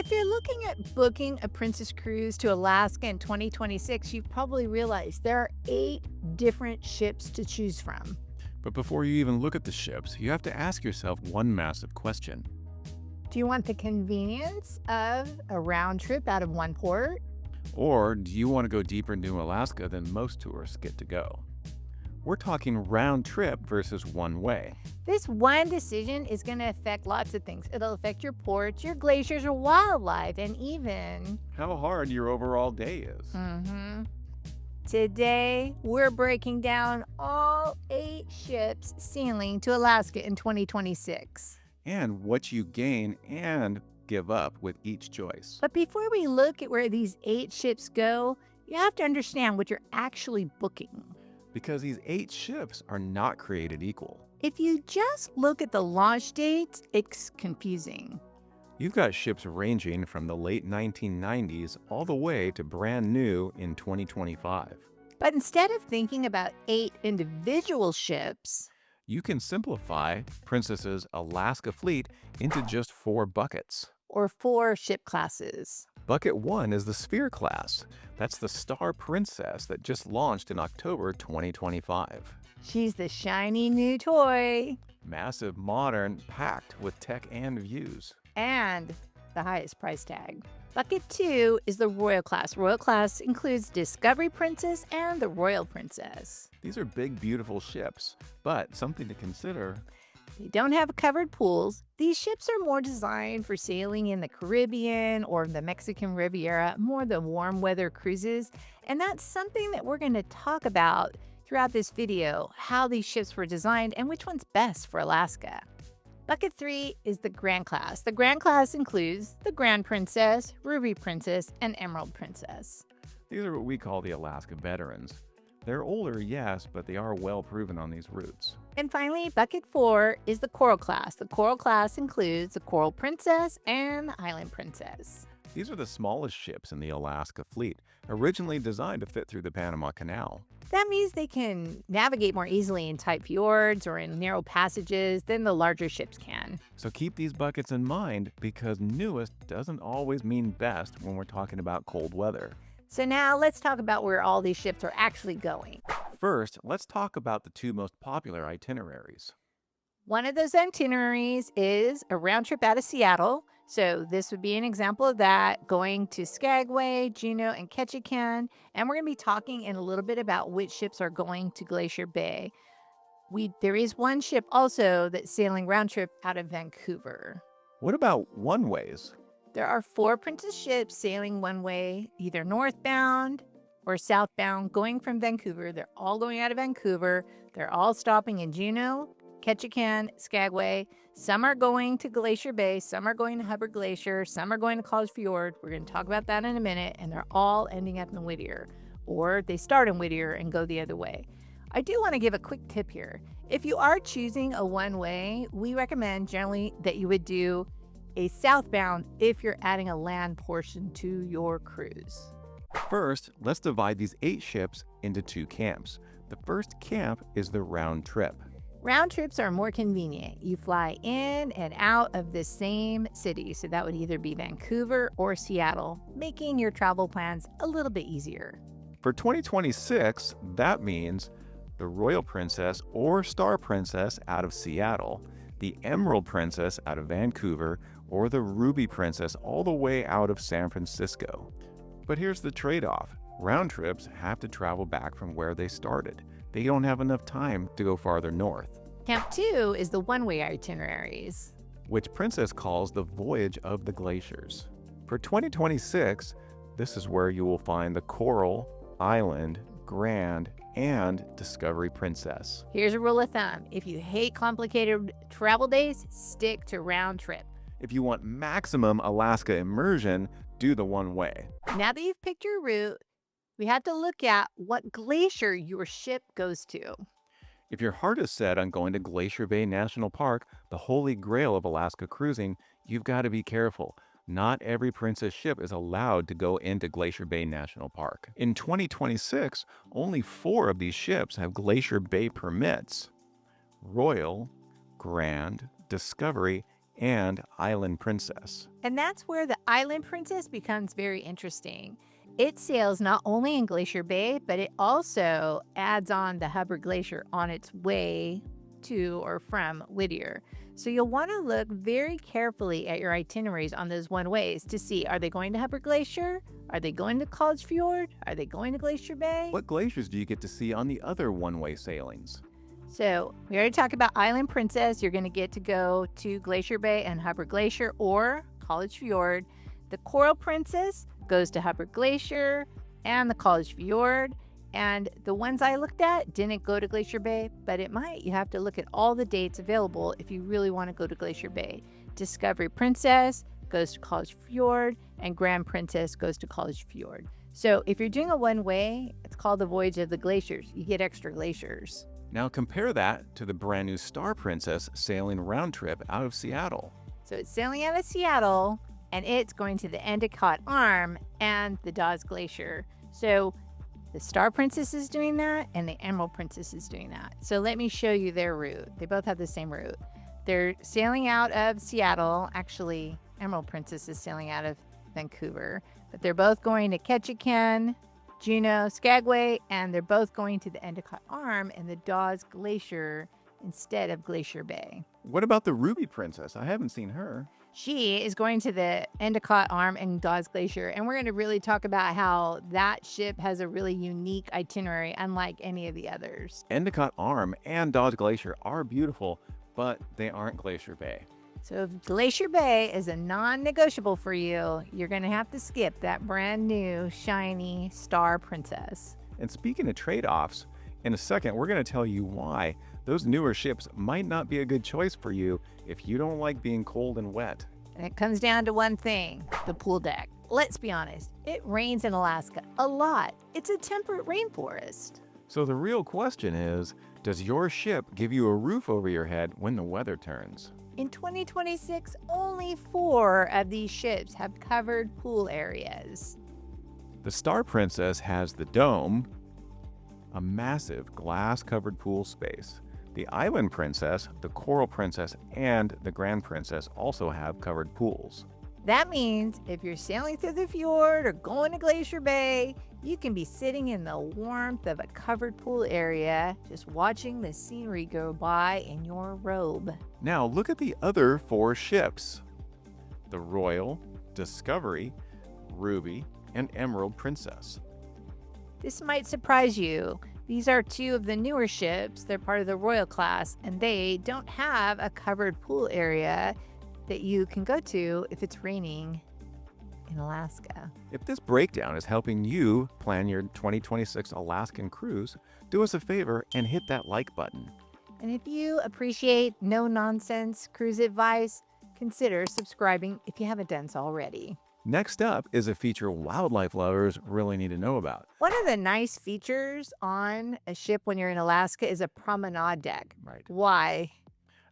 If you're looking at booking a Princess Cruise to Alaska in 2026, you've probably realized there are 8 different ships to choose from. But before you even look at the ships, you have to ask yourself one massive question. Do you want the convenience of a round trip out of one port? Or do you want to go deeper into Alaska than most tourists get to go? We're talking round trip versus one way. This one decision is going to affect lots of things. It'll affect your ports, your glaciers, your wildlife, and even. How hard your overall day is. Today, we're breaking down all 8 ships sailing to Alaska in 2026. And what you gain and give up with each choice. But before we look at where these 8 ships go, you have to understand what you're actually booking. Because these 8 ships are not created equal. If you just look at the launch dates, it's confusing. You've got ships ranging from the late 1990s all the way to brand new in 2025. But instead of thinking about 8 individual ships, You can simplify Princess's Alaska fleet into just 4 buckets. or 4 ship classes. Bucket 1 is the Sphere class. That's the Star Princess that just launched in October 2025. She's the shiny new toy Massive, modern, packed with tech and views. and the highest price tag. Bucket 2 is the Royal class. Royal class includes Discovery Princess and the Royal Princess. These are big, beautiful ships, but something to consider. They don't have covered pools. These ships are more designed for sailing in the Caribbean or the Mexican Riviera, more the warm weather cruises. And that's something that we're going to talk about throughout this video, how these ships were designed and which one's best for Alaska. Bucket 3 is the Grand class. The Grand class includes the Grand Princess, Ruby Princess, and Emerald Princess. These are what we call the Alaska veterans. They're older, yes, but they are well proven on these routes. And finally, Bucket 4 is the Coral class. The Coral class includes the Coral Princess and the Island Princess. These are the smallest ships in the Alaska fleet, originally designed to fit through the Panama Canal. That means they can navigate more easily in tight fjords or in narrow passages than the larger ships can. So keep these buckets in mind because newest doesn't always mean best when we're talking about cold weather. So now let's talk about where all these ships are actually going. First, let's talk about the 2 most popular itineraries. One of those itineraries is a round trip out of Seattle. So this would be an example of that, going to Skagway, Juneau, and Ketchikan. And we're going to be talking in a little bit about which ships are going to Glacier Bay. There is one ship also that's sailing round trip out of Vancouver. What about one-ways? There are 4 Princess ships sailing one way, either northbound or southbound, going from Vancouver. They're all going out of Vancouver. They're all stopping in Juneau, Ketchikan, Skagway. Some are going to Glacier Bay, some are going to Hubbard Glacier, some are going to College Fjord. We're going to talk about that in a minute, and they're all ending up in Whittier, or they start in Whittier and go the other way. I do want to give a quick tip here. If you are choosing a one-way, we recommend generally that you would do a southbound if you're adding a land portion to your cruise. First, let's divide these 8 ships into 2 camps. The first camp is the round trip. Round trips are more convenient. You fly in and out of the same city, so that would either be Vancouver or Seattle, making your travel plans a little bit easier. For 2026, that means the Royal Princess or Star Princess out of Seattle, the Emerald Princess out of Vancouver, or the Ruby Princess all the way out of San Francisco. But here's the trade-off. Round trips have to travel back from where they started. They don't have enough time to go farther north. Camp 2 is the one-way itineraries. Which Princess calls the Voyage of the Glaciers. For 2026, this is where you will find the Coral, Island, Grand, and Discovery Princess. Here's a rule of thumb. If you hate complicated travel days, stick to round trip. If you want maximum Alaska immersion, do the one way. Now that you've picked your route, we have to look at what glacier your ship goes to. If your heart is set on going to Glacier Bay National Park, the holy grail of Alaska cruising, you've got to be careful. Not every Princess ship is allowed to go into Glacier Bay National Park. In 2026, only 4 of these ships have Glacier Bay permits: Royal, Grand, Discovery, and Island Princess. And that's where the Island Princess becomes very interesting. It sails not only in Glacier Bay, but it also adds on the Hubbard Glacier on its way to or from Whittier. So you'll want to look very carefully at your itineraries on those one-ways to see, are they going to Hubbard Glacier? Are they going to College Fjord? Are they going to Glacier Bay? What glaciers do you get to see on the other one-way sailings? So we already talked about Island Princess. You're going to get to go to Glacier Bay and Hubbard Glacier or College Fjord. The Coral Princess goes to Hubbard Glacier and the College Fjord. And the ones I looked at didn't go to Glacier Bay, but it might. You have to look at all the dates available if you really want to go to Glacier Bay. Discovery Princess goes to College Fjord and Grand Princess goes to College Fjord. So if you're doing a one-way, it's called the Voyage of the Glaciers. You get extra glaciers. Now compare that to the brand new Star Princess sailing round trip out of Seattle. So it's sailing out of Seattle and it's going to the Endicott Arm and the Dawes Glacier. So the Star Princess is doing that and the Emerald Princess is doing that. So let me show you their route. They both have the same route. They're sailing out of Seattle. Actually, Emerald Princess is sailing out of Vancouver, but they're both going to Ketchikan, Juneau, Skagway, and they're both going to the Endicott Arm and the Dawes Glacier instead of Glacier Bay. What about the Ruby Princess? I haven't seen her. She is going to the Endicott Arm and Dawes Glacier, and we're going to really talk about how that ship has a really unique itinerary, unlike any of the others. Endicott Arm and Dawes Glacier are beautiful, but they aren't Glacier Bay. So if Glacier Bay is a non-negotiable for you, you're going to have to skip that brand new, shiny Star Princess. And speaking of trade-offs, in a second, we're going to tell you why those newer ships might not be a good choice for you if you don't like being cold and wet. And it comes down to one thing, the pool deck. Let's be honest, it rains in Alaska a lot. It's a temperate rainforest. So the real question is, does your ship give you a roof over your head when the weather turns? In 2026, only 4 of these ships have covered pool areas. The Star Princess has the dome, a massive glass-covered pool space. The Island Princess, the Coral Princess, and the Grand Princess also have covered pools. That means if you're sailing through the fjord or going to Glacier Bay, you can be sitting in the warmth of a covered pool area, just watching the scenery go by in your robe. Now look at the other 4 ships. The Royal, Discovery, Ruby, and Emerald Princess. This might surprise you. These are 2 of the newer ships. They're part of the Royal class, and they don't have a covered pool area that you can go to if it's raining in Alaska. If this breakdown is helping you plan your 2026 Alaskan cruise, do us a favor and hit that like button. And if you appreciate no-nonsense cruise advice, consider subscribing if you haven't done so already. Next up is a feature wildlife lovers really need to know about. One of the nice features on a ship when you're in Alaska is a promenade deck. Right. Why?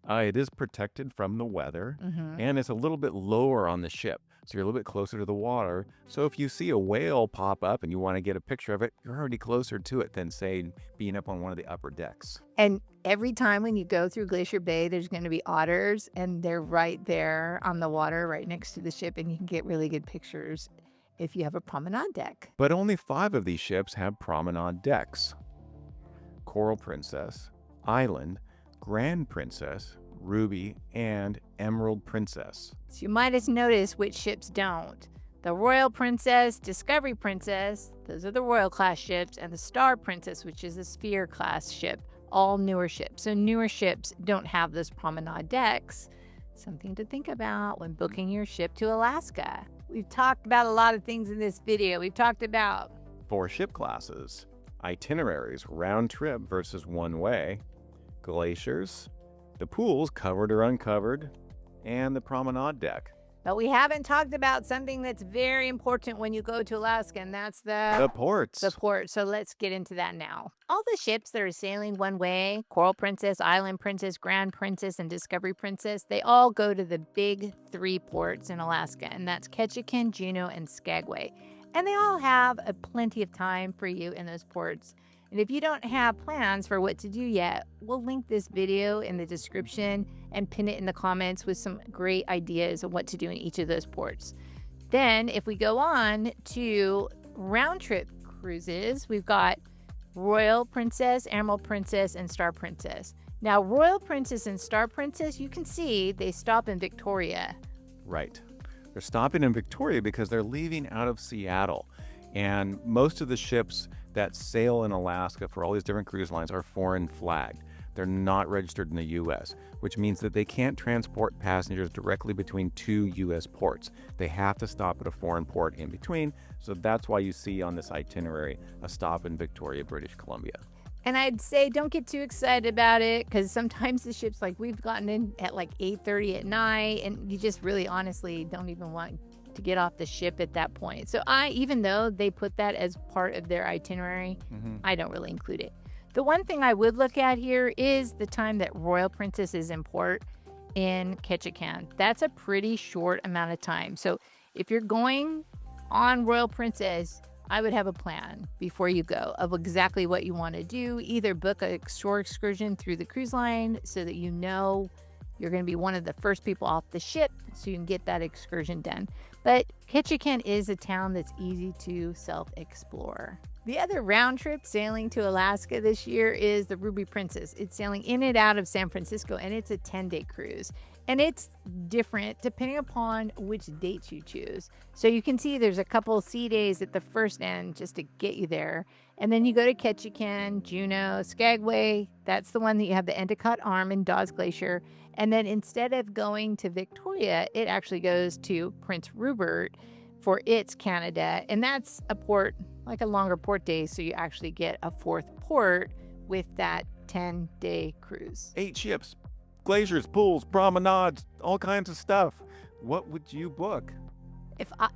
It is protected from the weather, and it's a little bit lower on the ship, so you're a little bit closer to the water. So if you see a whale pop up and you want to get a picture of it, you're already closer to it than, say, being up on one of the upper decks. And every time when you go through Glacier Bay, there's going to be otters, and they're right there on the water, right next to the ship, and you can get really good pictures if you have a promenade deck. But only 5 of these ships have promenade decks. Coral Princess, Island, Grand Princess, Ruby, and Emerald Princess. So you might have noticed which ships don't. The Royal Princess, Discovery Princess, those are the Royal class ships, and the Star Princess, which is a Sphere class ship, all newer ships. So newer ships don't have those promenade decks. Something to think about when booking your ship to Alaska. We've talked about a lot of things in this video. We've talked about 4 ship classes, itineraries, round trip versus one way, glaciers, the pools covered or uncovered, and the promenade deck. But we haven't talked about something that's very important when you go to Alaska, and that's the ports. The port. So let's get into that now. All the ships that are sailing one way, Coral Princess, Island Princess, Grand Princess, and Discovery Princess, they all go to the big 3 ports in Alaska, and that's Ketchikan, Juneau, and Skagway. And they all have plenty of time for you in those ports. And if you don't have plans for what to do yet, we'll link this video in the description and pin it in the comments with some great ideas of what to do in each of those ports. Then if we go on to round trip cruises, we've got Royal Princess, Emerald Princess, and Star Princess. Now, Royal Princess and Star Princess, you can see they stop in Victoria. Right. They're stopping in Victoria because they're leaving out of Seattle. And most of the ships that sail in Alaska for all these different cruise lines are foreign flagged. They're not registered in the U.S., which means that they can't transport passengers directly between two U.S. ports. They have to stop at a foreign port in between. So that's why you see on this itinerary a stop in Victoria, British Columbia. And I'd say don't get too excited about it, because sometimes the ships, like we've gotten in at like 8:30 at night, and you just really honestly don't even want to get off the ship at that point. So even though they put that as part of their itinerary, I don't really include it. The one thing I would look at here is the time that Royal Princess is in port in Ketchikan. That's a pretty short amount of time. So if you're going on Royal Princess, I would have a plan before you go of exactly what you want to do. Either book a shore excursion through the cruise line so that you know you're going to be one of the first people off the ship so you can get that excursion done. But Ketchikan is a town that's easy to self-explore. The other round trip sailing to Alaska this year is the Ruby Princess. It's sailing in and out of San Francisco, and it's a 10-day cruise. And it's different depending upon which dates you choose. So you can see there's a couple sea days at the first end just to get you there. And then you go to Ketchikan, Juneau, Skagway. That's the one that you have the Endicott Arm and Dawes Glacier. And then instead of going to Victoria, it actually goes to Prince Rupert for its Canada. And that's a port, like a longer port day. So you actually get a fourth port with that 10-day cruise. 8 ships, glaciers, pools, promenades, all kinds of stuff. What would you book?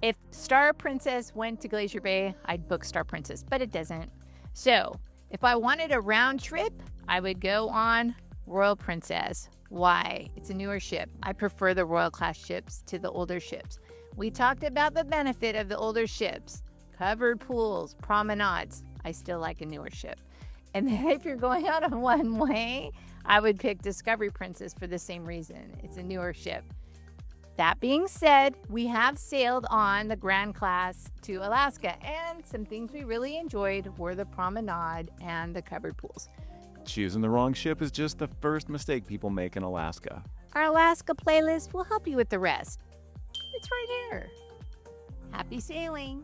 If Star Princess went to Glacier Bay, I'd book Star Princess, but it doesn't. So if I wanted a round trip, I would go on Royal Princess. Why? It's a newer ship. I prefer the Royal class ships to the older ships. We talked about the benefit of the older ships, covered pools, promenades. I still like a newer ship. And then if you're going out on one way, I would pick Discovery Princess for the same reason. It's a newer ship. That being said, we have sailed on the Grand Class to Alaska, and some things we really enjoyed were the promenade and the covered pools. Choosing the wrong ship is just the first mistake people make in Alaska. Our Alaska playlist will help you with the rest. It's right here. Happy sailing!